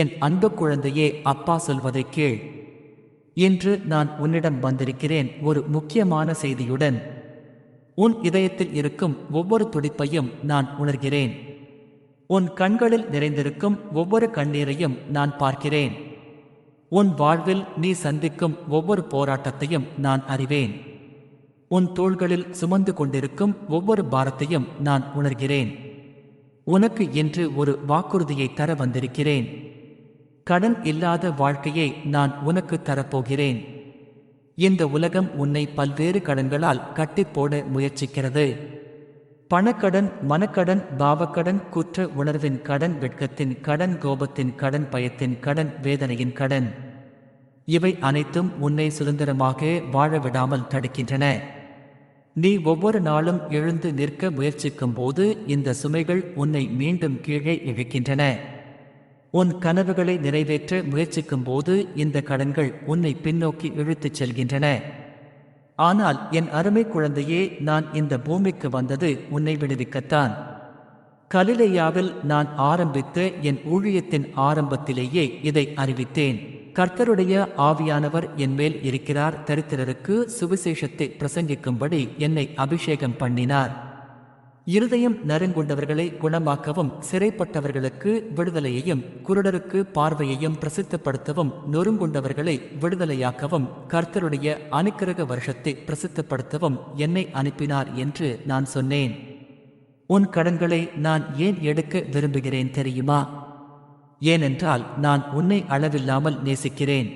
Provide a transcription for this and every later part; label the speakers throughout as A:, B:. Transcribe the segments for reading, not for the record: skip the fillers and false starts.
A: என் அன்பு குழந்தையே, அப்பா சொல்வதை கேள். இன்று நான் உன்னிடம் வந்திருக்கிறேன் ஒரு முக்கியமான செய்தியுடன். உன் இதயத்தில் இருக்கும் ஒவ்வொரு துடிப்பையும் நான் உணர்கிறேன். உன் கண்களில் நிறைந்திருக்கும் ஒவ்வொரு கண்ணீரையும் நான் பார்க்கிறேன். உன் வாழ்வில் நீ சந்திக்கும் ஒவ்வொரு போராட்டத்தையும் நான் அறிவேன். உன் தோள்களில் சுமந்து கொண்டிருக்கும் ஒவ்வொரு பாரத்தையும் நான் உணர்கிறேன். உனக்கு இன்று ஒரு வாக்குறுதியை தர வந்திருக்கிறேன். கடன் இல்லாத வாழ்க்கையை நான் உனக்கு தரப்போகிறேன். இந்த உலகம் உன்னை பல்வேறு கடன்களால் கட்டிப்போட முயற்சிக்கிறது. பணக்கடன், மனக்கடன், பாவக்கடன், குற்ற உணர்வின் கடன், வெட்கத்தின் கடன், கோபத்தின் கடன், பயத்தின் கடன், வேதனையின் கடன். இவை அனைத்தும் உன்னை சுதந்திரமாக வாழ விடாமல் தடுக்கின்றன. நீ ஒவ்வொரு நாளும் எழுந்து நிற்க முயற்சிக்கும் போது இந்த சுமைகள் உன்னை மீண்டும் கீழே இழுக்கின்றன. உன் கனவுகளை நிறைவேற்ற முயற்சிக்கும் போது இந்த கடன்கள் உன்னை பின்னோக்கி இழுத்துச் செல்கின்றன. ஆனால் என் அருமை குழந்தையே, நான் இந்த பூமிக்கு வந்தது உன்னை விடுவிக்கத்தான். கலிலேயாவில் நான் ஆரம்பித்த என் ஊழியத்தின் ஆரம்பத்திலேயே இதை அறிவித்தேன். கர்த்தருடைய ஆவியானவர் என்மேல் இருக்கிறார். தரித்திரருக்கு சுவிசேஷத்தை பிரசங்கிக்கும்படி என்னை அபிஷேகம் பண்ணினார். இருதயம் நறுங்குண்டவர்களை குணமாக்கவும், சிறைப்பட்டவர்களுக்கு விடுதலையையும், குருடருக்கு பார்வையையும் பிரசித்தப்படுத்தவும், நொறுங்குண்டவர்களை விடுதலையாக்கவும், கர்த்தருடைய அனுக்கிரக வருஷத்தை பிரசித்தப்படுத்தவும் என்னை அனுப்பினார் என்று நான் சொன்னேன். உன் கடன்களை நான் ஏன் எடுக்க விரும்புகிறேன் தெரியுமா? ஏனென்றால் நான் உன்னை அளவில்லாமல் நேசிக்கிறேன்.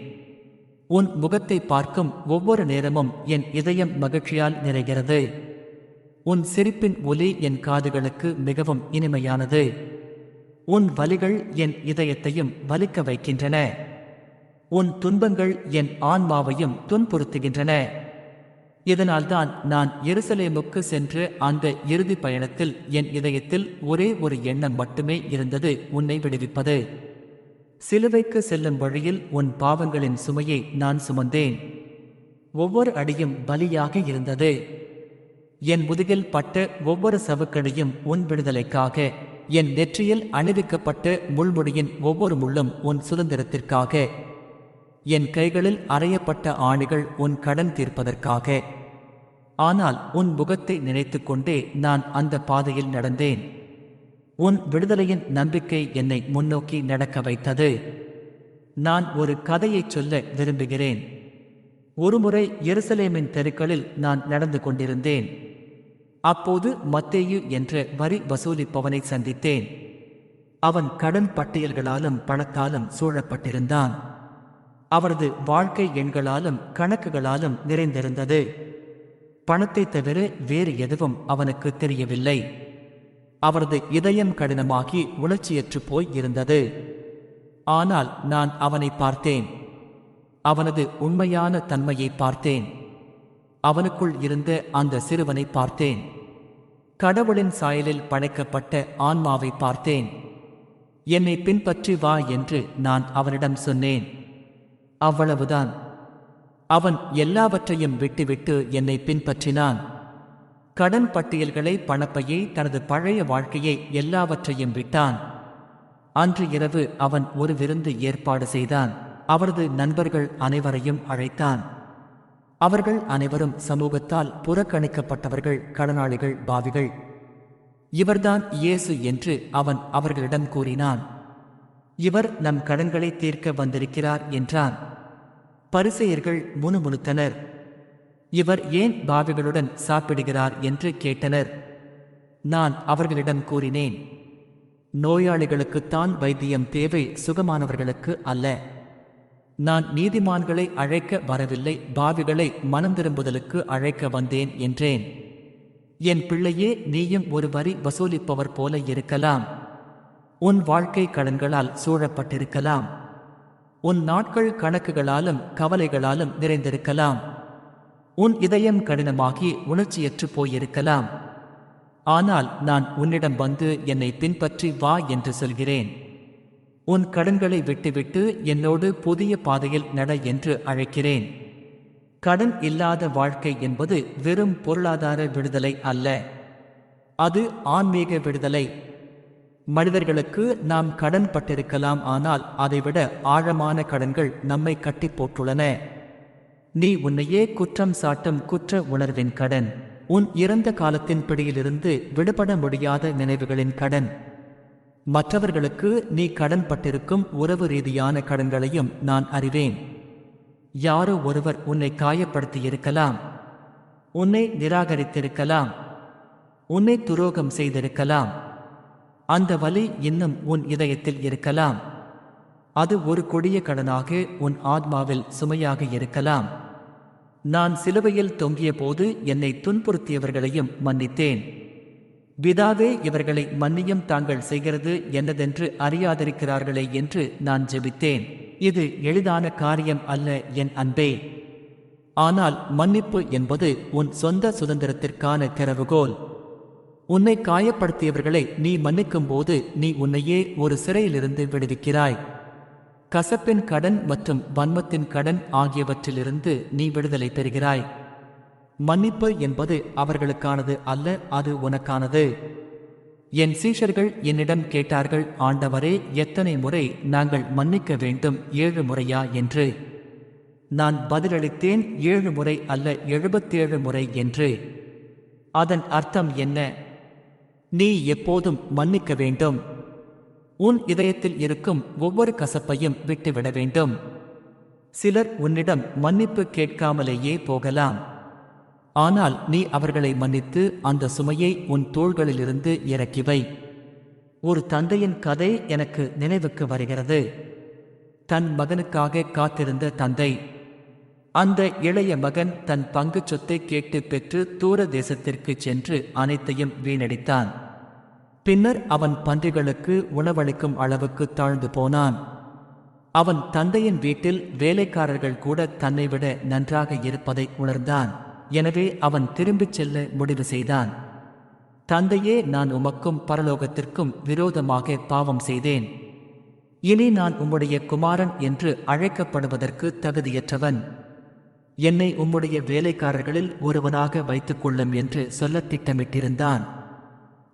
A: உன் முகத்தை பார்க்கும் ஒவ்வொரு நேரமும் என் இதயம் மகிழ்ச்சியால் நிறைகிறது. உன் சிரிப்பின் ஒலி என் காதுகளுக்கு மிகவும் இனிமையானது. உன் வலிகள் என் இதயத்தையும் வலிக்க வைக்கின்றன. உன் துன்பங்கள் என் ஆன்மாவையும் துன்புறுத்துகின்றன. இதனால்தான் நான் எருசலேமுக்கு சென்று அந்த இறுதி பயணத்தில் என் இதயத்தில் ஒரே ஒரு எண்ணம் மட்டுமே இருந்தது, உன்னை விடுவிப்பது. சிலுவைக்கு செல்லும் வழியில் உன் பாவங்களின் சுமையை நான் சுமந்தேன். ஒவ்வொரு அடியும் பலியாக இருந்தது. என் முதுகில் பட்ட ஒவ்வொரு சவுக்கடியும் உன் விடுதலைக்காக. என் நெற்றியில் அணிவிக்கப்பட்ட முள்முடியின் ஒவ்வொரு முள்ளும் உன் சுதந்திரத்திற்காக. என் கைகளில் அறையப்பட்ட ஆணிகள் உன் கடன் தீர்ப்பதற்காக. ஆனால் உன் முகத்தை நினைத்து கொண்டே நான் அந்த பாதையில் நடந்தேன். உன் விடுதலையின் நம்பிக்கை என்னை முன்னோக்கி நடக்க வைத்தது. நான் ஒரு கதையை சொல்ல விரும்புகிறேன். ஒருமுறை எருசலேமின் தெருக்களில் நான் நடந்து கொண்டிருந்தேன். அப்போது மத்தேயு என்ற வரி வசூலிப்பவனை சந்தித்தேன். அவன் கடன் பட்டியல்களாலும் பணத்தாலும் சூழப்பட்டிருந்தான். அவரது வாழ்க்கை எண்களாலும் கணக்குகளாலும் நிறைந்திருந்தது. பணத்தை தவிர வேறு எதுவும் அவனுக்கு தெரியவில்லை. அவரது இதயம் கடினமாகி உணர்ச்சியற்று போய் இருந்தது. ஆனால் நான் அவனை பார்த்தேன். அவனது உண்மையான தன்மையை பார்த்தேன். அவனுக்குள் இருந்த அந்த சிறுவனை பார்த்தேன். கடவுளின் சாயலில் படைக்கப்பட்ட ஆன்மாவை பார்த்தேன். என்னை பின்பற்றி வா என்று நான் அவனிடம் சொன்னேன். அவ்வளவுதான். அவன் எல்லாவற்றையும் விட்டுவிட்டு என்னை பின்பற்றினான். கடன் பட்டியல்களை, பணப்பையை, தனது பழைய வாழ்க்கையை எல்லாவற்றையும் விட்டான். அன்று இரவு அவன் ஒரு விருந்து ஏற்பாடு செய்தான். அவரது நண்பர்கள் அனைவரையும் அழைத்தான். அவர்கள் அனைவரும் சமூகத்தால் புறக்கணிக்கப்பட்டவர்கள், கடனாளிகள், பாவிகள். இவர்தான் இயேசு என்று அவன் அவர்களிடம் கூறினான். இவர் நம் கடன்களை தீர்க்க வந்திருக்கிறார் என்றான். பரிசேயர்கள் முணுமுணுத்தனர். இவர் ஏன் பாவிகளுடன் சாப்பிடுகிறார் என்று கேட்டனர். நான் அவர்களிடம் கூறினேன், நோயாளிகளுக்குத்தான் வைத்தியம் தேவை, சுகமானவர்களுக்கு அல்ல. நான் நீதிமான்களை அழைக்க வரவில்லை, பாவிகளை மனம் திரும்புதலுக்கு அழைக்க வந்தேன் என்றேன். என் பிள்ளையே, நீயும் ஒரு வரி வசூலிப்பவர் போல இருக்கலாம். உன் வாழ்க்கை கடன்களால் சூழப்பட்டிருக்கலாம். உன் நாட்கள் கணக்குகளாலும் கவலைகளாலும் நிறைந்திருக்கலாம். உன் இதயம் கடினமாகி உணர்ச்சியற்று போயிருக்கலாம். ஆனால் நான் உன்னிடம் வந்து என்னை பின்பற்றி வா என்று சொல்கிறேன். உன் கடன்களை விட்டுவிட்டு என்னோடு புதிய பாதையில் நட என்று அழைக்கிறேன். கடன் இல்லாத வாழ்க்கை என்பது வெறும் பொருளாதார விடுதலை அல்ல, அது ஆன்மீக விடுதலை. மனிதர்களுக்கு நாம் கடன் பட்டிருக்கலாம், ஆனால் அதைவிட ஆழமான கடன்கள் நம்மை கட்டி போட்டுள்ளன. நீ உன்னையே குற்றம் சாட்டும் குற்ற உணர்வின் கடன், உன் இறந்த காலத்தின் பிடியிலிருந்து விடுபட முடியாத நினைவுகளின் கடன். மற்றவர்களுக்கு நீ கடன் பட்டிருக்கும் உறவு ரீதியான கடன்களையும் நான் அறிவேன். யாரோ ஒருவர் உன்னை காயப்படுத்தியிருக்கலாம், உன்னை நிராகரித்திருக்கலாம், உன்னை துரோகம் செய்திருக்கலாம். அந்த வலி இன்னும் உன் இதயத்தில் இருக்கலாம். அது ஒரு கொடிய கடனாக உன் ஆத்மாவில் சுமையாக இருக்கலாம். நான் சிலுவையில் தொங்கிய போது என்னை துன்புறுத்தியவர்களையும் மன்னித்தேன். பிதாவே, இவர்களை மன்னியும், தாங்கள் செய்கிறது என்னதென்று அறியாதிருக்கிறார்களே என்று நான் ஜெபித்தேன். இது எளிதான காரியம் அல்ல என் அன்பே. ஆனால் மன்னிப்பு என்பது உன் சொந்த சுதந்திரத்திற்கான திறவுகோல். உன்னை காயப்படுத்தியவர்களை நீ மன்னிக்கும் போது நீ உன்னையே ஒரு சிறையிலிருந்து விடுவிக்கிறாய். கசப்பின் கடன் மற்றும் வன்மத்தின் கடன் ஆகியவற்றிலிருந்து நீ விடுதலை பெறுகிறாய். மன்னிப்பு என்பது அவர்களுக்கானது அல்ல, அது உனக்கானது. என் சீஷர்கள் என்னிடம் கேட்டார்கள், ஆண்டவரே, எத்தனை முறை நாங்கள் மன்னிக்க வேண்டும்? 7 முறையா என்று. நான் பதிலளித்தேன், 7 முறை அல்ல, 77 முறை என்று. அதன் அர்த்தம் என்ன? நீ எப்போதும் மன்னிக்க வேண்டும். உன் இதயத்தில் இருக்கும் ஒவ்வொரு கசப்பையும் விட்டுவிட வேண்டும். சிலர் உன்னிடம் மன்னிப்பு கேட்காமலேயே போகலாம். ஆனால் நீ அவர்களை மன்னித்து அந்த சுமையை உன் தோள்களிலிருந்து இறக்கி வை. ஒரு தந்தையின் கதை எனக்கு நினைவுக்கு வருகிறது. தன் மகனுக்காக காத்திருந்த தந்தை. அந்த இளைய மகன் தன் பங்குச் சொத்தை கேட்டு பெற்று தூர தேசத்திற்கு சென்று அனைத்தையும் வீணடித்தான். பின்னர் அவன் பன்றிகளுக்கு உணவளிக்கும் அளவுக்கு தாழ்ந்து போனான். அவன் தந்தையின் வீட்டில் வேலைக்காரர்கள் கூட தன்னை விட நன்றாக இருப்பதை உணர்ந்தான். எனவே அவன் திரும்பிச் செல்ல முடிவு செய்தான். தந்தையே, நான் உமக்கும் பரலோகத்திற்கும் விரோதமாக பாவம் செய்தேன். இனி நான் உம்முடைய குமாரன் என்று அழைக்கப்படுவதற்கு தகுதியற்றவன். என்னை உம்முடைய வேலைக்காரர்களில் ஒருவனாக வைத்துக் கொள்ளும் என்று சொல்ல திட்டமிட்டிருந்தான்.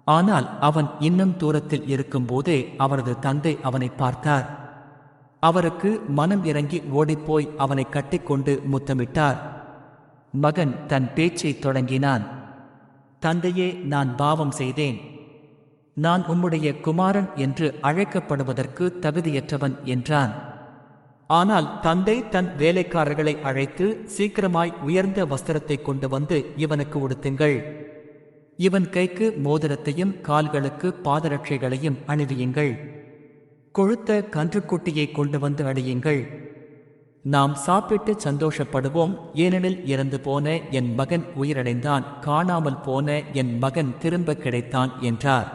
A: ஆனால் அவன் இன்னும் தூரத்தில் இருக்கும்போதே அவரது தந்தை அவனை பார்த்தார். அவருக்கு மனம் இறங்கி ஓடிப்போய் அவனை கட்டிக்கொண்டு முத்தமிட்டார். மகன் தன் பேச்சை தொடங்கினான். தந்தையே, நான் பாவம் செய்தேன். நான் உம்முடைய குமாரன் என்று அழைக்கப்படுவதற்கு தகுதியற்றவன் என்றான். ஆனால் தந்தை தன் வேலைக்காரர்களை அழைத்து, சீக்கிரமாய் உயர்ந்த வஸ்திரத்தை கொண்டு வந்து இவனுக்கு உடுத்துங்கள். இவன் கைக்கு மோதிரத்தையும் கால்களுக்கு பாதரட்சைகளையும் அணிவியுங்கள். கொழுத்த கன்றுக்குட்டியை கொண்டு வந்து அணியுங்கள். நாம் சாப்பிட்டு சந்தோஷப்படுவோம், ஏனெனில் இறந்து போன என் மகன் உயிரடைந்தான், காணாமல் போன என் மகன் திரும்ப கிடைத்தான் என்றார்.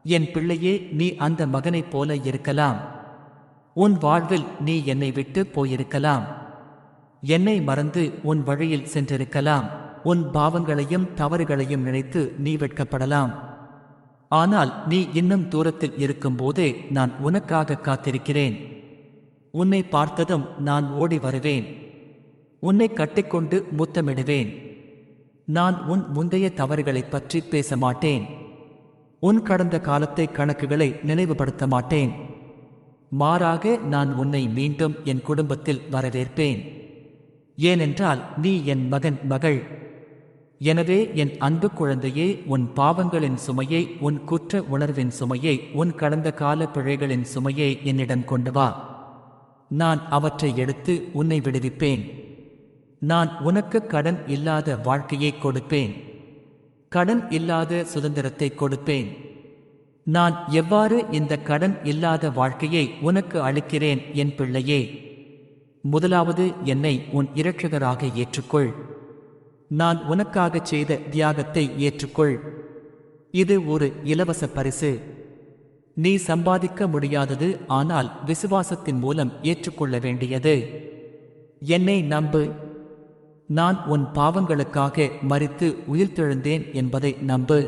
A: என் பிள்ளையே, நீ அந்த மகனைப் போல இருக்கலாம். உன் வாழ்வில் நீ என்னை விட்டு போயிருக்கலாம். என்னை மறந்து உன் வழியில் சென்றிருக்கலாம். உன் பாவங்களையும் தவறுகளையும் நினைத்து நீ வெட்கப்படலாம். ஆனால் நீ இன்னும் தூரத்தில் இருக்கும்போதே நான் உனக்காக காத்திருக்கிறேன். உன்னை பார்த்ததும் நான் ஓடி வருவேன். உன்னை கட்டிக்கொண்டு முத்தமிடுவேன். நான் உன் முந்தைய தவறுகளைப் பற்றி பேச மாட்டேன். உன் கடந்த காலத்தை கணக்குகளை நினைவுபடுத்த மாட்டேன். மாறாக நான் உன்னை மீண்டும் என் குடும்பத்தில் வரவேற்பேன். ஏனென்றால் நீ என் மகன், மகள். எனவே என் அன்பு குழந்தையே, உன் பாவங்களின் சுமையை, உன் குற்ற உணர்வின் சுமையை, உன் கடந்த கால பிழைகளின் சுமையை என்னிடம் கொண்டு வா. நான் அவற்றை எடுத்து உன்னை விடுவிப்பேன். நான் உனக்கு கடன் இல்லாத வாழ்க்கையை கொடுப்பேன். கடன் இல்லாத சுதந்திரத்தை கொடுப்பேன். நான் எவ்வாறு இந்த கடன் இல்லாத வாழ்க்கையை உனக்கு அளிக்கிறேன் என் பிள்ளையே? முதலாவது, என்னை உன் இரட்சகராக ஏற்றுக்கொள். நான் உனக்காகச் செய்த தியாகத்தை ஏற்றுக்கொள். இது ஒரு இலவச பரிசு. நீ சம்பாதிக்க முடியாதது, ஆனால் விசுவாசத்தின் மூலம் ஏற்றுக்கொள்ள வேண்டியது. என்னை நம்பு. நான் உன் பாவங்களுக்காக மரித்து உயிர்த்தெழுந்தேன் என்பதை நம்பு.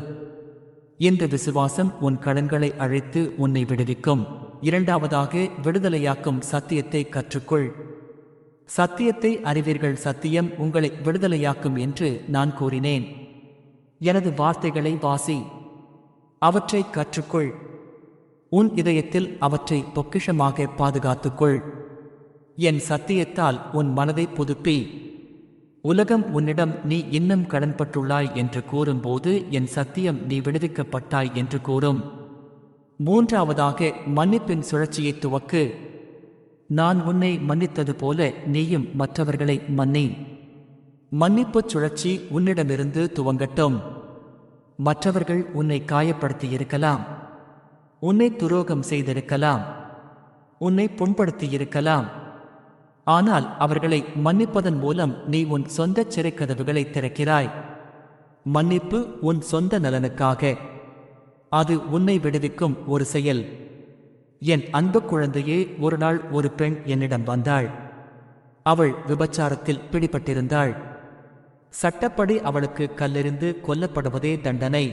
A: இந்த விசுவாசம் உன் கடன்களை அழைத்து உன்னை விடுவிக்கும். இரண்டாவதாக, விடுதலையாக்கும் சத்தியத்தை கற்றுக்கொள். சத்தியத்தை அறிவீர்கள், சத்தியம் உங்களை விடுதலையாக்கும் என்று நான் கூறினேன். எனது வார்த்தைகளை வாசி, அவற்றை கற்றுக்கொள். உன் இதயத்தில் அவற்றை பொக்கிஷமாக பாதுகாத்துக்கொள். என் சத்தியத்தால் உன் மனதை புதுப்பி. உலகம் உன்னிடம் நீ இன்னும் கடன்பட்டுள்ளாய் என்று கூறும்போது என் சத்தியம் நீ விடுவிக்கப்பட்டாய் என்று கூறும். மூன்றாவதாக மன்னிப்பின் சுழற்சியை துவக்கு. நான் உன்னை மன்னித்தது போல நீயும் மற்றவர்களை மன்னி. மன்னிப்புச் சுழற்சி உன்னிடமிருந்து துவங்கட்டும். மற்றவர்கள் உன்னை காயப்படுத்தியிருக்கலாம், உன்னை துரோகம் செய்திருக்கலாம், உன்னை புண்படுத்தியிருக்கலாம். ஆனால் அவர்களை மன்னிப்பதன் மூலம் நீ உன் சொந்த சிறைக்கதவுகளை திறக்கிறாய். மன்னிப்பு உன் சொந்த நலனுக்காக. அது உன்னை விடுவிக்கும் ஒரு செயல். என் அன்பு குழந்தையே, ஒரு நாள் ஒரு பெண் என்னிடம் வந்தாள். அவள் விபச்சாரத்தில் பிடிபட்டிருந்தாள். சட்டப்படி அவளுக்கு கல்லெறிந்து கொல்லப்படுவதே தண்டனை.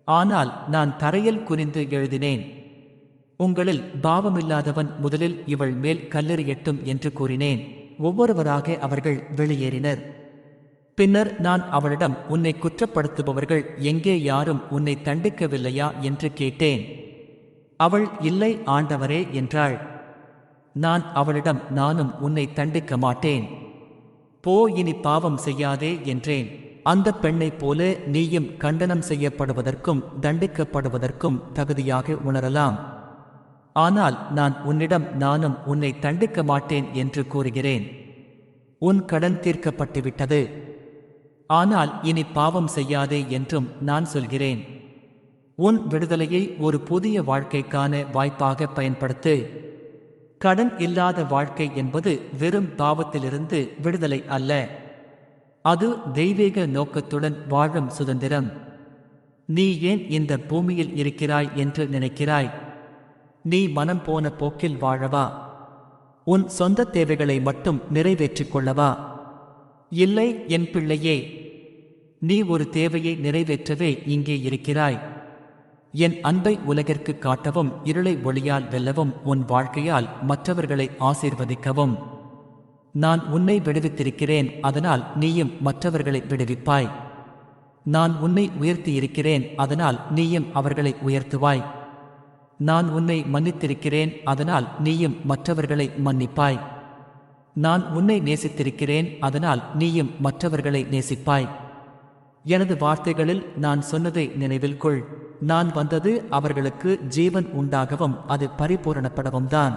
A: ஆனால் நான் தரையில் குனிந்து எழுதினேன், உங்களில் பாவமில்லாதவன் முதலில் இவள் மேல் கல்லெறியட்டும் என்று கூறினேன். ஒவ்வொருவராக அவர்கள் வெளியேறினர். பின்னர் நான் அவளிடம், உன்னை குற்றப்படுத்துபவர்கள் எங்கே, யாரும் உன்னை தண்டிக்கவில்லையா என்று கேட்டேன். அவள், இல்லை ஆண்டவரே என்றாள். நான் அவளிடம், நானும் உன்னை தண்டிக்க மாட்டேன், போ, இனி பாவம் செய்யாதே என்றேன். அந்த பெண்ணைப் போல நீயும் கண்டனம் செய்யப்படுவதற்கும் தண்டிக்கப்படுவதற்கும் தகுதியாக உணரலாம். ஆனால் நான் உன்னிடம், நானும் உன்னை தண்டிக்க மாட்டேன் என்று கூறுகிறேன். உன் கடன் தீர்க்கப்பட்டுவிட்டது. ஆனால் இனி பாவம் செய்யாதே என்றும் நான் சொல்கிறேன். உன் விடுதலையை ஒரு புதிய வாழ்க்கைக்கான வாய்ப்பாக பயன்படுத்து. கடன் இல்லாத வாழ்க்கை என்பது வெறும் பாவத்திலிருந்து விடுதலை அல்ல. அது தெய்வீக நோக்கத்துடன் வாழும் சுதந்திரம். நீ ஏன் இந்த பூமியில் இருக்கிறாய் என்று நினைக்கிறாய்? நீ மனம் போன போக்கில் வாழவா? உன் சொந்த தேவைகளை மட்டும் நிறைவேற்றிக் கொள்ளவா? இல்லை என் பிள்ளையே, நீ ஒரு தேவையை நிறைவேற்றவே இங்கே இருக்கிறாய். என் அன்பை உலகிற்கு காட்டவும், இருளை ஒளியால் வெல்லவும், உன் வாழ்க்கையால் மற்றவர்களை ஆசீர்வதிக்கவும். நான் உன்னை விடுவித்திருக்கிறேன், அதனால் நீயும் மற்றவர்களை விடுவிப்பாய். நான் உன்னை உயர்த்தியிருக்கிறேன், அதனால் நீயும் அவர்களை உயர்த்துவாய். நான் உன்னை மன்னித்திருக்கிறேன், அதனால் நீயும் மற்றவர்களை மன்னிப்பாய். நான் உன்னை நேசித்திருக்கிறேன், அதனால் நீயும் மற்றவர்களை நேசிப்பாய். எனது வார்த்தைகளில் நான் சொன்னதை நினைவில் கொள். நான் வந்தது அவர்களுக்கு ஜீவன் உண்டாகவும் அது பரிபூரணப்படவும் தான்.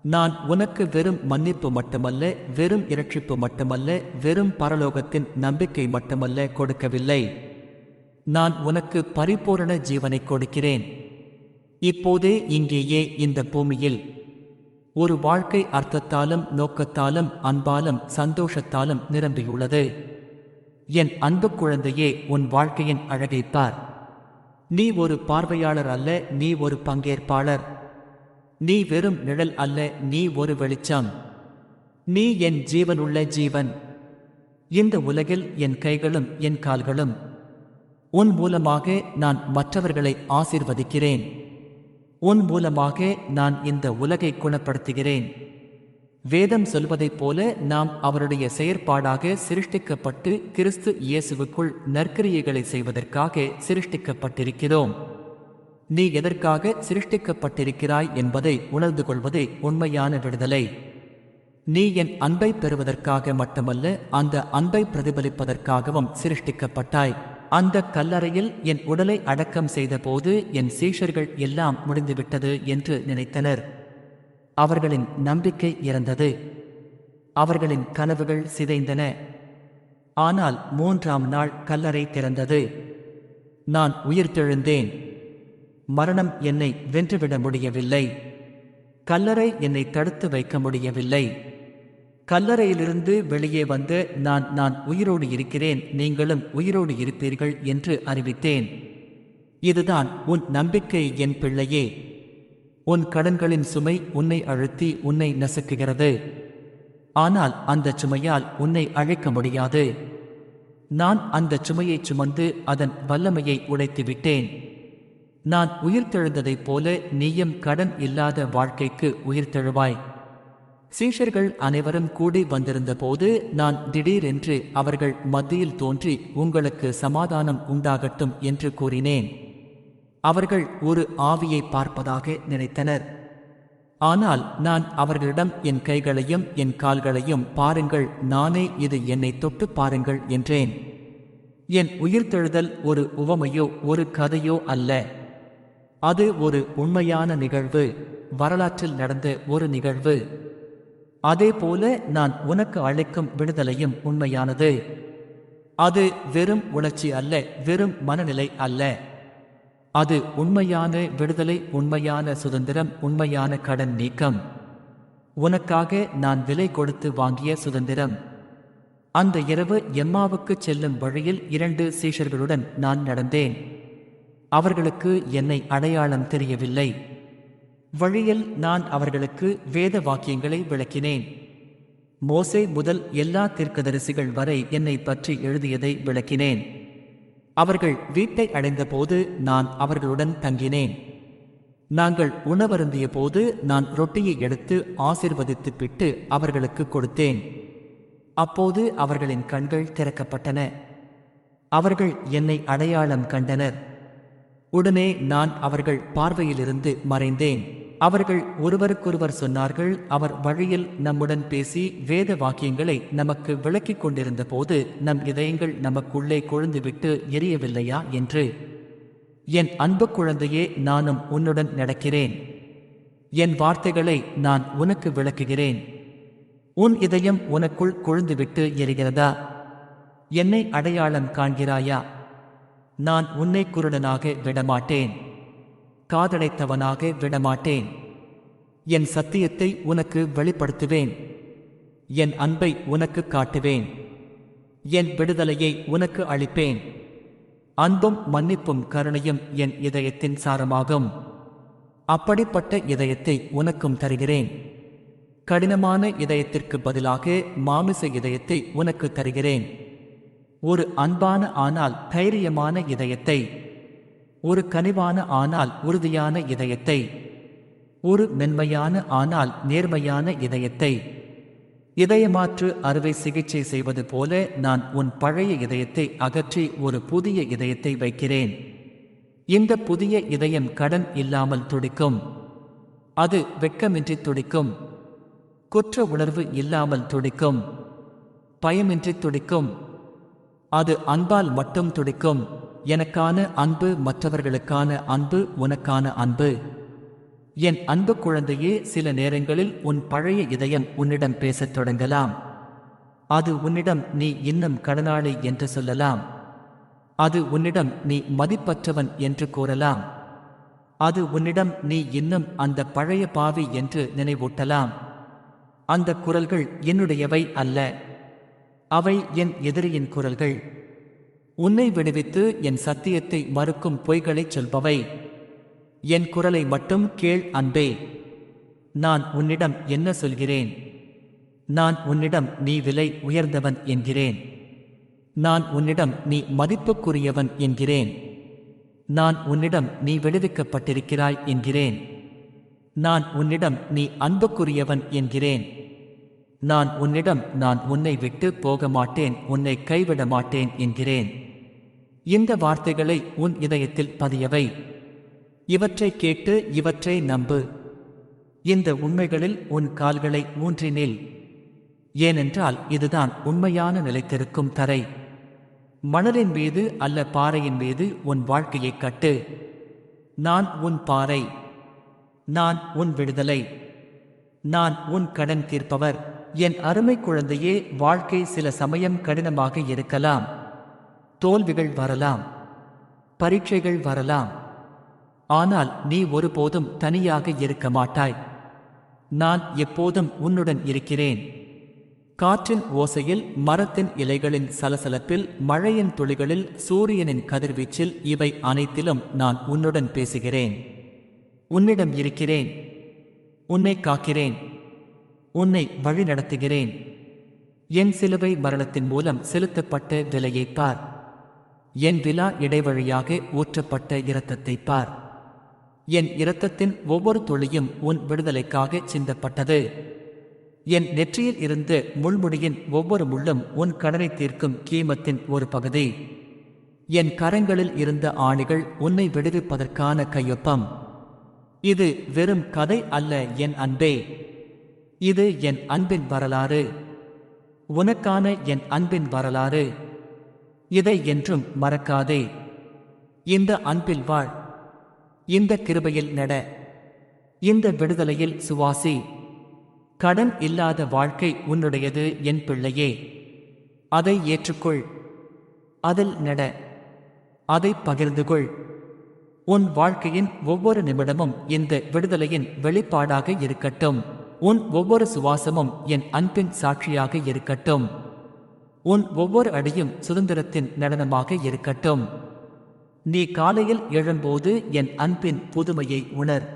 A: நான் உனக்கு வெறும் மன்னிப்பு மட்டுமல்ல, வெறும் இரட்சிப்பு மட்டுமல்ல, வெறும் பரலோகத்தின் நம்பிக்கை மட்டுமல்ல கொடுக்கவில்லை. நான் உனக்கு பரிபூரண ஜீவனை கொடுக்கிறேன். இப்போதே இங்கேயே இந்த பூமியில் ஒரு வாழ்க்கை அர்த்தத்தாலும் நோக்கத்தாலும் அன்பாலும் சந்தோஷத்தாலும் நிரம்பியுள்ளது. என் அன்பு குழந்தையே, உன் வாழ்க்கையின் அழகை பார். நீ ஒரு பார்வையாளர் அல்ல, நீ ஒரு பங்கேற்பாளர். நீ வெறும் நிழல் அல்ல, நீ ஒரு வெளிச்சம். நீ என் ஜீவனுள்ள ஜீவன். இந்த உலகில் என் கைகளும் என் கால்களும். உன் மூலமாக நான் மற்றவர்களை ஆசீர்வதிக்கிறேன். உன் மூலமாக நான் இந்த உலகை குணப்படுத்துகிறேன். வேதம் சொல்வதைப் போல நாம் அவருடைய செயற்பாடாக சிருஷ்டிக்கப்பட்டு கிறிஸ்து இயேசுவுக்குள் நற்கிரியைகளை செய்வதற்காக சிருஷ்டிக்கப்பட்டிருக்கிறோம். நீ எதற்காக சிருஷ்டிக்கப்பட்டிருக்கிறாய் என்பதை உணர்ந்து கொள்வதே உண்மையான விடுதலை. நீ என் அன்பை பெறுவதற்காக மட்டுமல்ல, அந்த அன்பை பிரதிபலிப்பதற்காகவும் சிருஷ்டிக்கப்பட்டாய். அந்த கல்லறையில் என் உடலை அடக்கம் செய்தபோது என் சீஷர்கள் எல்லாம் முடிந்துவிட்டது என்று நினைத்தனர். அவர்களின் நம்பிக்கை இறந்தது. அவர்களின் கனவுகள் சிதைந்தன. ஆனால் 3ஆம் நாள் கல்லறை திறந்தது. நான் உயிர்த்தெழுந்தேன். மரணம் என்னை வென்றுவிட முடியவில்லை. கல்லறை என்னை தடுத்து வைக்க முடியவில்லை. கல்லறையிலிருந்து வெளியே வந்து நான் உயிரோடு இருக்கிறேன், நீங்களும் உயிரோடு இருப்பீர்கள் என்று அறிவித்தேன். இதுதான் உன் நம்பிக்கை என் பிள்ளையே. உன் கடன்களின் சுமை உன்னை அழுத்தி உன்னை நசுக்குகிறது. ஆனால் அந்த சுமையால் உன்னை அழைக்க முடியாது. நான் அந்த சுமையை சுமந்து அதன் வல்லமையை உடைத்துவிட்டேன். நான் உயிர்த்தெழுந்ததைப் போல நீயும் கடன் இல்லாத வாழ்க்கைக்கு உயிர்த்தெழுவாய். சீஷர்கள் அனைவரும் கூடி வந்திருந்த போது நான் திடீரென்று அவர்கள் மத்தியில் தோன்றி, உங்களுக்கு சமாதானம் உண்டாகட்டும் என்று கூறினேன். அவர்கள் ஒரு ஆவியை பார்ப்பதாக நினைத்தனர். ஆனால் நான் அவர்களிடம் என் கைகளையும் என் கால்களையும் பாருங்கள், நானே, இது என்னை தொட்டு பாருங்கள் என்றேன். என் உயிர்த்தெழுதல் ஒரு உவமையோ ஒரு கதையோ அல்ல. அது ஒரு உண்மையான நிகழ்வு, வரலாற்றில் நடந்த ஒரு நிகழ்வு. அதேபோல நான் உனக்கு அளிக்கும் விடுதலையும் உண்மையானது. அது வெறும் உணர்ச்சி அல்ல, வெறும் மனநிலை அல்ல. அது உண்மையான விடுதலை, உண்மையான சுதந்திரம், உண்மையான கடன் நீக்கம். உனக்காக நான் விலை கொடுத்து வாங்கிய சுதந்திரம். அந்த இரவு எம்மாவுக்கு செல்லும் வழியில் 2 சீஷர்களுடன் நான் நடந்தேன். அவர்களுக்கு என்னை அடையாளம் தெரியவில்லை. வழியில் நான் அவர்களுக்கு வேத வாக்கியங்களை விளக்கினேன். மோசே முதல் எல்லா தீர்க்கதரிசிகள் வரை என்னை பற்றி எழுதியதை விளக்கினேன். அவர்கள் வீட்டை அடைந்தபோது நான் அவர்களுடன் தங்கினேன். நாங்கள் உணவருந்திய போது நான் ரொட்டியை எடுத்து ஆசீர்வதித்து பிட்டு அவர்களுக்கு கொடுத்தேன். அப்போது அவர்களின் கண்கள் திறக்கப்பட்டன. அவர்கள் என்னை அடையாளம் கண்டனர். உடனே நான் அவர்கள் பார்வையிலிருந்து மறைந்தேன். அவர்கள் ஒருவருக்கொருவர் சொன்னார்கள், அவர் வழியில் நம்முடன் பேசி வேத வாக்கியங்களை நமக்கு விளக்கிக் கொண்டிருந்த போது நம் இதயங்கள் நமக்குள்ளே கொழுந்துவிட்டு எரியவில்லையா என்று. என் அன்பு குழந்தையே, நானும் உன்னுடன் நடக்கிறேன். என் வார்த்தைகளை நான் உனக்கு விளக்குகிறேன். உன் இதயம் உனக்குள் கொழுந்துவிட்டு எரிகிறதா? என்னை அடையாளம் காண்கிறாயா? நான் உன்னை குருடனாக விடமாட்டேன், காதடைத்தவனாக விடமாட்டேன். என் சத்தியத்தை உனக்கு வெளிப்படுத்துவேன். என் அன்பை உனக்கு காட்டுவேன். என் விடுதலையை உனக்கு அளிப்பேன். அன்பும் மன்னிப்பும் கருணையும் என் இதயத்தின் சாரமாகும். அப்படிப்பட்ட இதயத்தை உனக்கும் தருகிறேன். கடினமான இதயத்திற்கு பதிலாக மாமிச இதயத்தை உனக்கு தருகிறேன். ஒரு அன்பான ஆனால் தைரியமான இதயத்தை, ஒரு கனிவான ஆனால் உறுதியான இதயத்தை, ஒரு மென்மையான ஆனால் நேர்மையான இதயத்தை. இதயமாற்று அறுவை சிகிச்சை செய்வது போல நான் உன் பழைய இதயத்தை அகற்றி ஒரு புதிய இதயத்தை வைக்கிறேன். இந்த புதிய இதயம் கடன் இல்லாமல் துடிக்கும். அது வெட்கமின்றி துடிக்கும். குற்ற உணர்வு இல்லாமல் துடிக்கும். பயமின்றி துடிக்கும். அது அன்பால் மட்டும் துடிக்கும். எனக்கான அன்பு, மற்றவர்களுக்கான அன்பு, உனக்கான அன்பு. என் அன்பு குழந்தையே, சில நேரங்களில் உன் பழைய இதயம் உன்னிடம் பேசத் தொடங்கலாம். அது உன்னிடம் நீ இன்னும் கடனாளி என்று சொல்லலாம். அது உன்னிடம் நீ மதிப்பற்றவன் என்று கூறலாம். அது உன்னிடம் நீ இன்னும் அந்த பழைய பாவி என்று நினைவூட்டலாம். அந்த குரல்கள் என்னுடையவை அல்ல. அவை என் எதிரியின் குரல்கள். உன்னை விடுவித்து என் சத்தியத்தை மறுக்கும் பொய்களைச் சொல்பவை. என் குரலை மட்டும் கேள் அன்பே. நான் உன்னிடம் என்ன சொல்கிறேன்? நான் உன்னிடம் நீ விலை உயர்ந்தவன் என்கிறேன். நான் உன்னிடம் நீ மதிப்புக்குரியவன் என்கிறேன். நான் உன்னிடம் நீ விடுவிக்கப்பட்டிருக்கிறாய் என்கிறேன். நான் உன்னிடம் நீ அன்புக்குரியவன் என்கிறேன். நான் உன்னிடம் நான் உன்னை விட்டு போக மாட்டேன், உன்னை கைவிட மாட்டேன் என்கிறேன். இந்த வார்த்தைகளை உன் இதயத்தில் பதியவை. இவற்றை கேட்டு இவற்றை நம்பு. இந்த உண்மைகளில் உன் கால்களை ஊன்றினில். ஏனென்றால் இதுதான் உண்மையான நிலைத்திருக்கும் தரை. மணலின் மீது அல்ல, பாறையின் மீது உன் வாழ்க்கையை கட்டு. நான் உன் பாறை. நான் உன் விடுதலை. நான் உன் கடன் தீர்ப்பவர். என் அருமை குழந்தையே, வாழ்க்கை சில சமயம் கடினமாக இருக்கலாம். தோல்விகள் வரலாம், பரீட்சைகள் வரலாம். ஆனால் நீ ஒருபோதும் தனியாக இருக்க மாட்டாய். நான் எப்போதும் உன்னுடன் இருக்கிறேன். காற்றின் ஓசையில், மரத்தின் இலைகளின் சலசலப்பில், மழையின் துளிகளில், சூரியனின் கதிர்வீச்சில், இவை அனைத்திலும் நான் உன்னுடன் பேசுகிறேன். உன்னிடம் இருக்கிறேன். உன்னை காக்கிறேன். உன்னை வழிநடத்துகிறேன். என் சிலுவை மரணத்தின் மூலம் செலுத்தப்பட்ட விலையை பார். என் விலா இடைவழியாக ஊற்றப்பட்ட இரத்தத்தை பார். என் இரத்தத்தின் ஒவ்வொரு துளியும் உன் விடுதலைக்காக சிந்தப்பட்டது. என் நெற்றியில் இருந்து முள்முடியின் ஒவ்வொரு முள்ளும் உன் கடனை தீர்க்கும் கீமத்தின் ஒரு பகுதி. என் கரங்களில் இருந்த ஆணிகள் உன்னை விடுவிப்பதற்கான கையொப்பம். இது வெறும் கதை அல்ல என் அன்பே. இது என் அன்பின் வரலாறு. உனக்கான என் அன்பின் வரலாறு. இதை என்றும் மறக்காதே. இந்த அன்பில் வாழ். இந்த கிருபையில் நட. இந்த விடுதலையில் சுவாசி. கடன் இல்லாத வாழ்க்கை உன்னுடையது என் பிள்ளையே. அதை ஏற்றுக்கொள். அதில் நட. அதை பகிர்ந்து கொள். உன் வாழ்க்கையின் ஒவ்வொரு நிமிடமும் இந்த விடுதலையின் வெளிப்பாடாக இருக்கட்டும். உன் ஒவ்வொரு சுவாசமும் என் அன்பின் சாட்சியாக இருக்கட்டும். உன் ஒவ்வொரு அடியும் சுதந்திரத்தின் நடனமாக இருக்கட்டும். நீ காலையில் எழும்போது என் அன்பின் புதுமையை உணர்.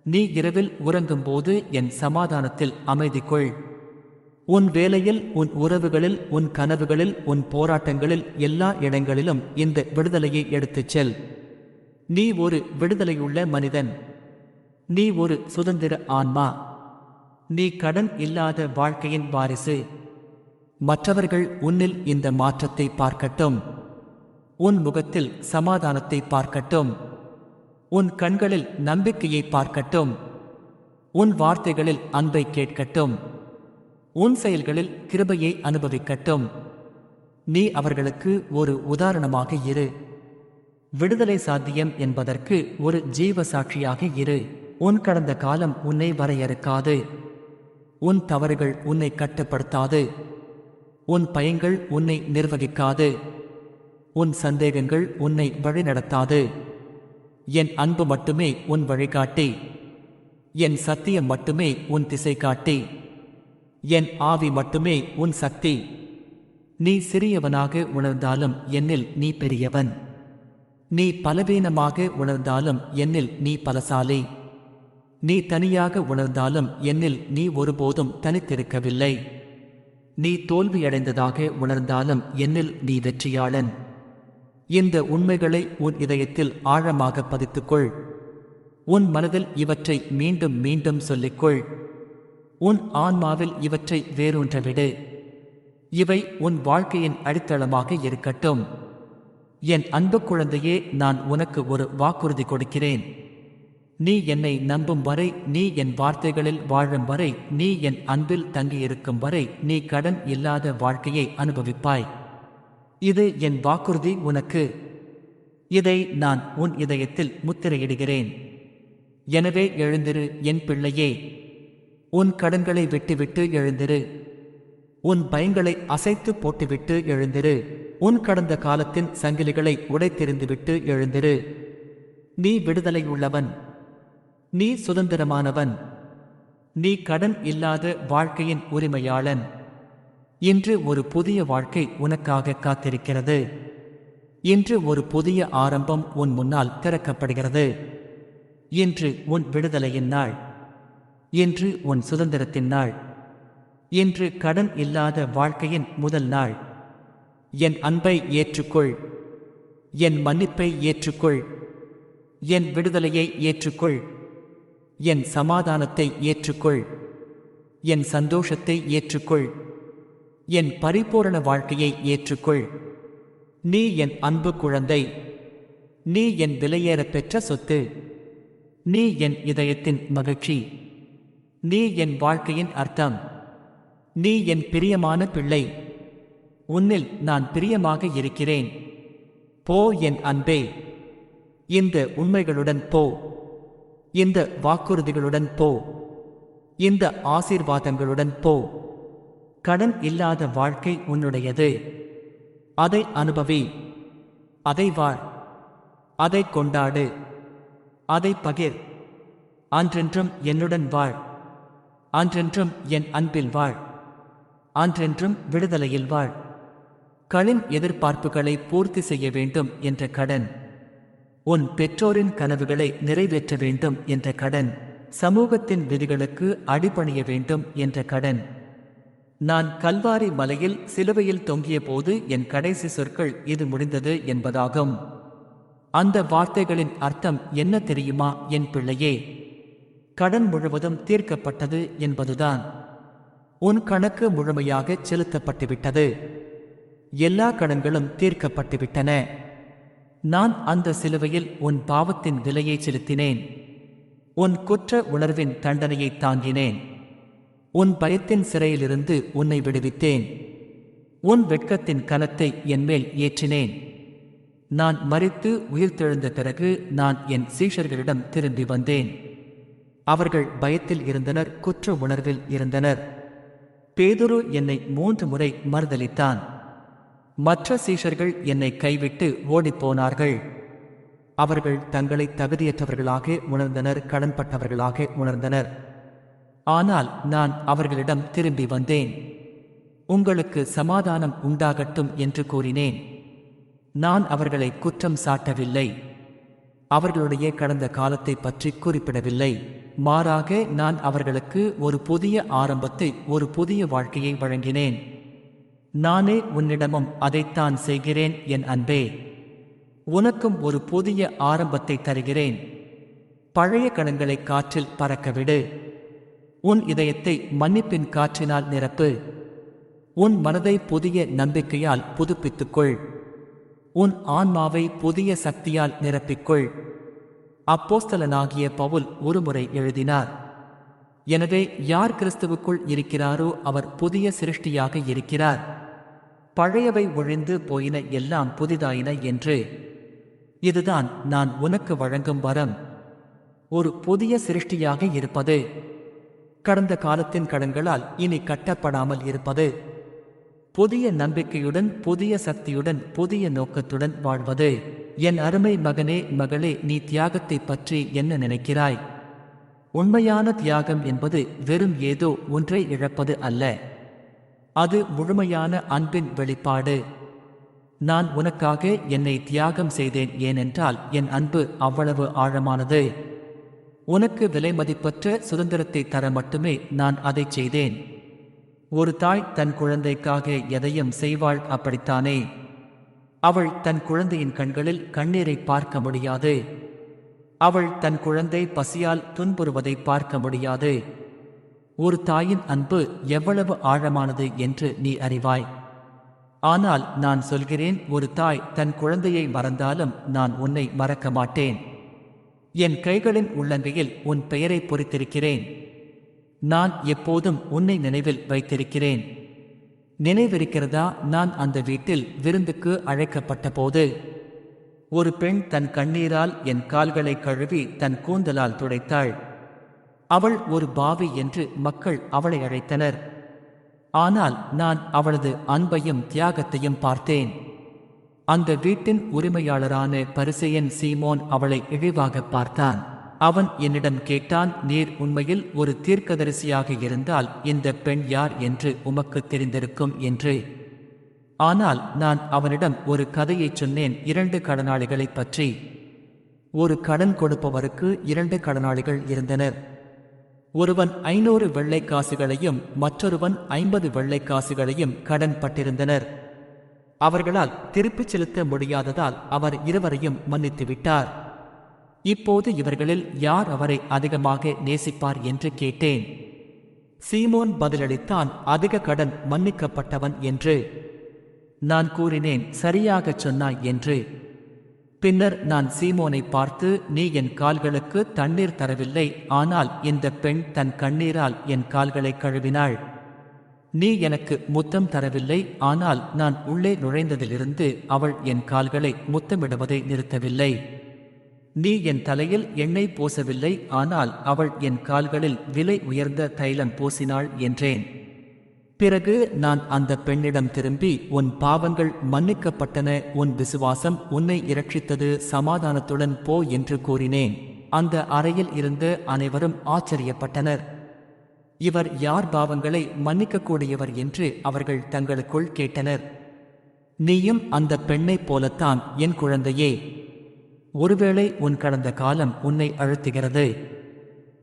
A: நீ இரவில் உறங்கும்போது என் சமாதானத்தில் அமைதி கொள். உன் வேலையில், உன் உறவுகளில், உன் கனவுகளில், உன் போராட்டங்களில், எல்லா இடங்களிலும் இந்த விடுதலையை எடுத்துச் செல். நீ ஒரு விடுதலையுள்ள மனிதன். நீ ஒரு சுதந்திர ஆன்மா. நீ கடன் இல்லாத வாழ்க்கையின் வாரிசு. மற்றவர்கள் உன்னில் இந்த மாற்றத்தை பார்க்கட்டும். உன் முகத்தில் சமாதானத்தை பார்க்கட்டும். உன் கண்களில் நம்பிக்கையை பார்க்கட்டும். உன் வார்த்தைகளில் அன்பை கேட்கட்டும். உன் செயல்களில் கிருபையை அனுபவிக்கட்டும். நீ அவர்களுக்கு ஒரு உதாரணமாக இரு. விடுதலை சாத்தியம் என்பதற்கு ஒரு ஜீவ சாட்சியாக இரு. உன் கடந்த காலம் உன்னை வரையறுக்காது. உன் தவறுகள் உன்னை கட்டுப்படுத்தாது. உன் பயங்கள் உன்னை நிர்வகிக்காது. உன் சந்தேகங்கள் உன்னை வழிநடத்தாது. என் அன்பு மட்டுமே உன் வழிகாட்டி. என் சத்தியம் மட்டுமே உன் திசை காட்டி. என் ஆவி மட்டுமே உன் சக்தி. நீ சிறியவனாக உணர்ந்தாலும் என்னில் நீ பெரியவன். நீ பலவீனமாக உணர்ந்தாலும் என்னில் நீ பலசாலி. நீ தனியாக உணர்ந்தாலும் என்னில் நீ ஒருபோதும் தனித்திருக்கவில்லை. நீ தோல்வியடைந்ததாக உணர்ந்தாலும் என்னில் நீ வெற்றியாளன். இந்த உண்மைகளை உன் இதயத்தில் ஆழமாக பதித்துக்கொள். உன் மனதில் இவற்றை மீண்டும் மீண்டும் சொல்லிக்கொள். உன் ஆன்மாவில் இவற்றை வேரூன்றவிடு. இவை உன் வாழ்க்கையின் அடித்தளமாக இருக்கட்டும். என் அன்பு குழந்தையே, நான் உனக்கு ஒரு வாக்குறுதி கொடுக்கிறேன். நீ என்னை நம்பும் வரை, நீ என் வார்த்தைகளில் வாழும் வரை, நீ என் அன்பில் தங்கியிருக்கும் வரை நீ கடன் இல்லாத வாழ்க்கையை அனுபவிப்பாய். இது என் வாக்குறுதி உனக்கு. இதை நான் உன் இதயத்தில் முத்திரையிடுகிறேன். எனவே எழுந்திரு என் பிள்ளையே. உன் கடன்களை விட்டுவிட்டு எழுந்திரு. உன் பயங்களை அசைத்து போட்டுவிட்டு எழுந்திரு. உன் கடந்த காலத்தின் சங்கிலிகளை உடைத்தெறிந்துவிட்டு எழுந்திரு. நீ விடுதலை உள்ளவன். நீ சுதந்திரமானவன். நீ கடன் இல்லாத வாழ்க்கையின் உரிமையாளன். இன்று ஒரு புதிய வாழ்க்கை உனக்காக காத்திருக்கிறது. இன்று ஒரு புதிய ஆரம்பம் உன் முன்னால் திறக்கப்படுகிறது. இன்று உன் விடுதலையின் நாள். இன்று உன் சுதந்திரத்தின் நாள். இன்று கடன் இல்லாத வாழ்க்கையின் முதல் நாள். என் அன்பை ஏற்றுக்கொள். என் மன்னிப்பை ஏற்றுக்கொள். என் விடுதலையை ஏற்றுக்கொள். என் சமாதானத்தை ஏற்றுக்கொள். என் சந்தோஷத்தை ஏற்றுக்கொள். என் பரிபூரண வாழ்க்கையை ஏற்றுக்கொள். நீ என் அன்பு குழந்தை. நீ என் விலையேற பெற்ற சொத்து. நீ என் இதயத்தின் மகிழ்ச்சி. நீ என் வாழ்க்கையின் அர்த்தம். நீ என் பிரியமான பிள்ளை. உன்னில் நான் பிரியமாக இருக்கிறேன். போ என் அன்பே. இந்த உண்மைகளுடன் போ. இந்த வாக்குறுதிகளுடன் போ. இந்த ஆசீர்வாதங்களுடன் போ. கடன் இல்லாத வாழ்க்கை உன்னுடையது. அதை அனுபவி. அதை வாழ். அதை கொண்டாடு. அதை பகிர். அன்றென்றும் என்னுடன் வாழ். அன்றென்றும் என் அன்பில் வாழ். அன்றென்றும் விடுதலையில் வாழ். கடன் எதிர்பார்ப்புகளை பூர்த்தி செய்ய வேண்டும் என்ற கடன். உன் பெற்றோரின் கனவுகளை நிறைவேற்ற வேண்டும் என்ற கடன். சமூகத்தின் விதிகளுக்கு அடிபணிய வேண்டும் என்ற கடன். நான் கல்வாரி மலையில் சிலுவையில் தொங்கிய போது என் கடைசி சொற்கள் இது முடிந்தது என்பதாகும். அந்த வார்த்தைகளின் அர்த்தம் என்ன தெரியுமா என் பிள்ளையே? கடன் முழுவதும் தீர்க்கப்பட்டது என்பதுதான். உன் கணக்கு முழுமையாக செலுத்தப்பட்டுவிட்டது. எல்லா கடன்களும் தீர்க்கப்பட்டுவிட்டன. நான் அந்த சிலுவையில் உன் பாவத்தின் விலையை செலுத்தினேன். உன் குற்ற உணர்வின் தண்டனையை தாங்கினேன். உன் பயத்தின் சிறையிலிருந்து உன்னை விடுவித்தேன். உன் வெட்கத்தின் கனத்தை என்மேல் ஏற்றினேன். நான் மரித்து உயிர்த்தெழுந்த பிறகு நான் என் சீஷர்களிடம் திரும்பி வந்தேன். அவர்கள் பயத்தில் இருந்தனர், குற்ற உணர்வில் இருந்தனர். பேதுரு என்னை 3 முறை மறுதலித்தான். மற்ற சீஷர்கள் என்னை கைவிட்டு ஓடிப்போனார்கள். அவர்கள் தங்களை தகுதியற்றவர்களாக உணர்ந்தனர், கடன்பட்டவர்களாக உணர்ந்தனர். ஆனால் நான் அவர்களிடம் திரும்பி வந்தேன். உங்களுக்கு சமாதானம் உண்டாகட்டும் என்று கூறினேன். நான் அவர்களை குற்றம் சாட்டவில்லை. அவர்களுடைய கடந்த காலத்தை பற்றி குறிப்பிடவில்லை. மாறாக நான் அவர்களுக்கு ஒரு புதிய ஆரம்பத்தை, ஒரு புதிய வாழ்க்கையை வழங்கினேன். நானே உன்னிடமும் அதைத்தான் செய்கிறேன் என் அன்பே. உனக்கும் ஒரு புதிய ஆரம்பத்தை தருகிறேன். பழைய கணங்களை காற்றில் பறக்கவிடு. உன் இதயத்தை மன்னிப்பின் காற்றினால் நிரப்பு. உன் மனதை புதிய நம்பிக்கையால் புதுப்பித்துக்கொள். உன் ஆன்மாவை புதிய சக்தியால் நிரப்பிக்கொள். அப்போஸ்தலனாகிய பவுல் ஒருமுறை எழுதினார், எனவே யார் கிறிஸ்துவுக்குள் இருக்கிறாரோ அவர் புதிய சிருஷ்டியாக இருக்கிறார். பழையவை ஒழிந்து போயின, எல்லாம் புதிதாயின என்று. இதுதான் நான் உனக்கு வழங்கும் வரம், ஒரு புதிய சிருஷ்டியாக இருப்பது. கடந்த காலத்தின் கடன்களால் இனி கட்டப்படாமல் இருப்பது. புதிய நம்பிக்கையுடன், புதிய சக்தியுடன், புதிய நோக்கத்துடன் வாழ்வது. என் அருமை மகனே, மகளே, நீ தியாகத்தை பற்றி என்ன நினைக்கிறாய்? உண்மையான தியாகம் என்பது வெறும் ஏதோ ஒன்றை இழப்பது அல்ல. அது முழுமையான அன்பின் வெளிப்பாடு. நான் உனக்காக என்னை தியாகம் செய்தேன், ஏனென்றால் என் அன்பு அவ்வளவு ஆழமானது. உனக்கு விலைமதிப்பற்ற சுதந்திரத்தை தர மட்டுமே நான் அதை செய்தேன். ஒரு தாய் தன் குழந்தைக்காக எதையும் செய்வாள், அப்படித்தானே? அவள் தன் குழந்தையின் கண்களில் கண்ணீரை பார்க்க முடியாது. அவள் தன் குழந்தை பசியால் துன்புறுவதை பார்க்க முடியாது. ஒரு தாயின் அன்பு எவ்வளவு ஆழமானது என்று நீ அறிவாய். ஆனால் நான் சொல்கிறேன், ஒரு தாய் தன் குழந்தையை மறந்தாலும் நான் உன்னை மறக்க மாட்டேன். என் கைகளின் உள்ளங்கையில் உன் பெயரை பொறித்திருக்கிறேன். நான் எப்போதும் உன்னை நினைவில் வைத்திருக்கிறேன். நினைவிருக்கிறதா? நான் அந்த வீட்டில் விருந்துக்கு அழைக்கப்பட்ட போது ஒரு பெண் தன் கண்ணீரால் என் கால்களை கழுவி தன் கூந்தலால் துடைத்தாள். அவள் ஒரு பாவி என்று மக்கள் அவளை அழைத்தனர். ஆனால் நான் அவளது அன்பையும் தியாகத்தையும் பார்த்தேன். அந்த வீட்டின் உரிமையாளரான பரிசேயன் சீமோன் அவளை இழிவாக பார்த்தான். அவன் என்னிடம் கேட்டான், நீர் உண்மையில் ஒரு தீர்க்கதரிசியாக இருந்தால் இந்த பெண் யார் என்று உமக்கு தெரிந்திருக்கும் என்று. ஆனால் நான் அவனிடம் ஒரு கதையைச் சொன்னேன், 2 கடனாளிகளைப் பற்றி. ஒரு கடன் கொடுப்பவருக்கு 2 கடனாளிகள் இருந்தனர். ஒருவன் 500 வெள்ளைக்காசுகளையும் மற்றொருவன் 50 வெள்ளைக்காசுகளையும் கடன் பட்டிருந்தனர். அவர்களால் திருப்பிச் செலுத்த முடியாததால் அவர் இருவரையும் மன்னித்து விட்டார். இப்போது இவர்களில் யார் அவரை அதிகமாக நேசிப்பார் என்று கேட்டேன். சீமோன் பதிலளித்தான், அதிக கடன் மன்னிக்கப்பட்டவன் என்று. நான் கூறினேன், சரியாகச் சொன்னாய் என்று. பின்னர் நான் சீமோனை பார்த்து, நீ என் கால்களுக்கு தண்ணீர் தரவில்லை, ஆனால் இந்த பெண் தன் கண்ணீரால் என் கால்களை கழுவினாள். நீ எனக்கு முத்தம் தரவில்லை, ஆனால் நான் உள்ளே நுழைந்ததிலிருந்து அவள் என் கால்களை முத்தமிடுவதை நிறுத்தவில்லை. நீ என் தலையில் எண்ணெய் பூசவில்லை, ஆனால் அவள் என் கால்களில் விலை உயர்ந்த தைலம் பூசினாள் என்றேன். பிறகு நான் அந்த பெண்ணிடம் திரும்பி, உன் பாவங்கள் மன்னிக்கப்பட்டன, உன் விசுவாசம் உன்னை இரட்சித்தது, சமாதானத்துடன் போ என்று கூறினேன். அந்த அறையில் இருந்து அனைவரும் ஆச்சரியப்பட்டனர். இவர் யார் பாவங்களை மன்னிக்கக்கூடியவர் என்று அவர்கள் தங்களுக்குள் கேட்டனர். நீயும் அந்த பெண்ணைப் போலத்தான் என் குழந்தையே. ஒருவேளை உன் கடந்த காலம் உன்னை அழுத்துகிறது.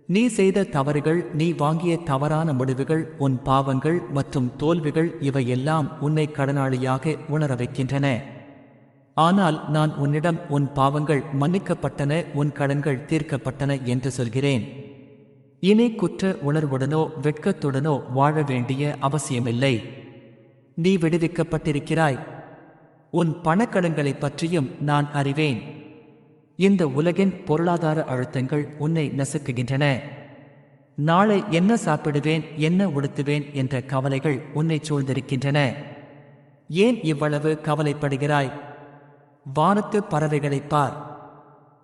A: நீ செய்த தவறுகள், நீ வாங்கிய தவறான முடிவுகள், உன் பாவங்கள் மற்றும் தோல்விகள், இவையெல்லாம் உன்னை கடனாளியாக உணர வைக்கின்றன. ஆனால் நான் உன்னிடம் உன் பாவங்கள் மன்னிக்கப்பட்டன, உன் கடன்கள் தீர்க்கப்பட்டன என்று சொல்கிறேன். இனி குற்ற உணர்வுடனோ வெட்கத்துடனோ வாழ வேண்டிய அவசியமில்லை. நீ விடுவிக்கப்பட்டிருக்கிறாய். உன் பணக்கடன்களைப் பற்றியும் நான் அறிவேன். இந்த உலகின் பொருளாதார அழுத்தங்கள் உன்னை நசுக்குகின்றன. நாளை என்ன சாப்பிடுவேன், என்ன உடுத்துவேன் என்ற கவலைகள் உன்னை சூழ்ந்திருக்கின்றன. ஏன் இவ்வளவு கவலைப்படுகிறாய்? வானத்து பறவைகளைப் பார்.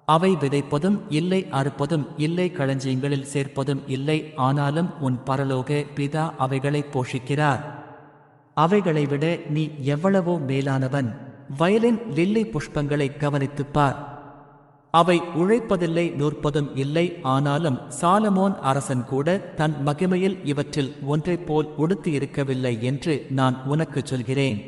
A: அவை விதைப்பதும் இல்லை, அறுப்பதும் இல்லை, களஞ்சியங்களில் சேர்ப்பதும் இல்லை. ஆனாலும் உன் பரலோக பிதா அவைகளை போஷிக்கிறார். அவைகளை விட நீ எவ்வளவோ மேலானவன். வயலின் லில்லி புஷ்பங்களை கவனித்துப் பார். அவை உழைப்பதில்லை, நூற்பதும் இல்லை. ஆனாலும் சாலமோன் அரசன் கூட தன் மகிமையில் இவற்றில் ஒன்றைப் போல் உடுத்தியிருக்கவில்லை என்று நான் உனக்குச் சொல்கிறேன்.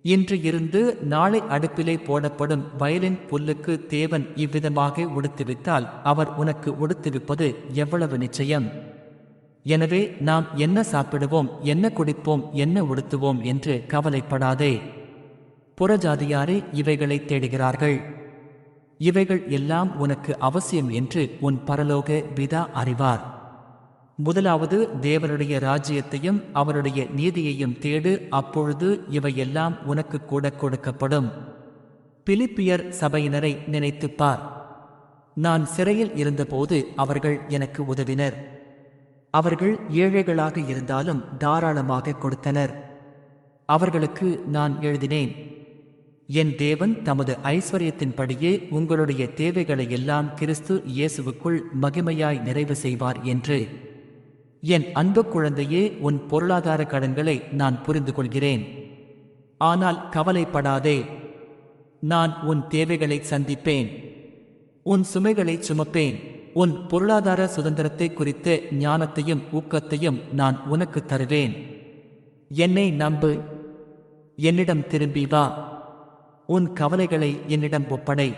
A: இன்று இருந்து நாளை அடுப்பிலே போடப்படும் வயலின் புல்லுக்கு தேவன் இவ்விதமாக உடுத்துவித்தால் அவர் உனக்கு உடுத்துவிப்பது எவ்வளவு நிச்சயம்! எனவே நாம் என்ன சாப்பிடுவோம், என்ன குடிப்போம், என்ன உடுத்துவோம் என்று கவலைப்படாதே. புறஜாதியாரே இவைகளை தேடுகிறார்கள். இவைகள் எல்லாம் உனக்கு அவசியம் என்று உன் பரலோக பிதா அறிவார். முதலாவது தேவனுடைய ராஜ்யத்தையும் அவருடைய நீதியையும் தேடு, அப்பொழுது இவையெல்லாம் உனக்கு கூட கொடுக்கப்படும். பிலிப்பியர் சபையினரை நினைத்துப் பார். நான் சிறையில் இருந்தபோது அவர்கள் எனக்கு உதவினர். அவர்கள் ஏழைகளாக இருந்தாலும் தாராளமாக கொடுத்தனர். அவர்களுக்கு நான் எழுதினேன், என் தேவன் தமது ஐஸ்வர்யத்தின்படியே உங்களுடைய தேவைகளை எல்லாம் கிறிஸ்து இயேசுவுக்குள் மகிமையாய் நிறைவு செய்வார் என்று. என் அன்பு குழந்தையே, உன் பொருளாதார கடன்களை நான் புரிந்து கொள்கிறேன். ஆனால் கவலைப்படாதே. நான் உன் தேவைகளை சந்திப்பேன். உன் சுமைகளை சுமப்பேன். உன் பொருளாதார சுதந்திரத்தை குறித்த ஞானத்தையும் ஊக்கத்தையும் நான் உனக்கு தருவேன். என்னை நம்பு. என்னிடம் திரும்பி வா. உன் கவலைகளை என்னிடம் ஒப்படை.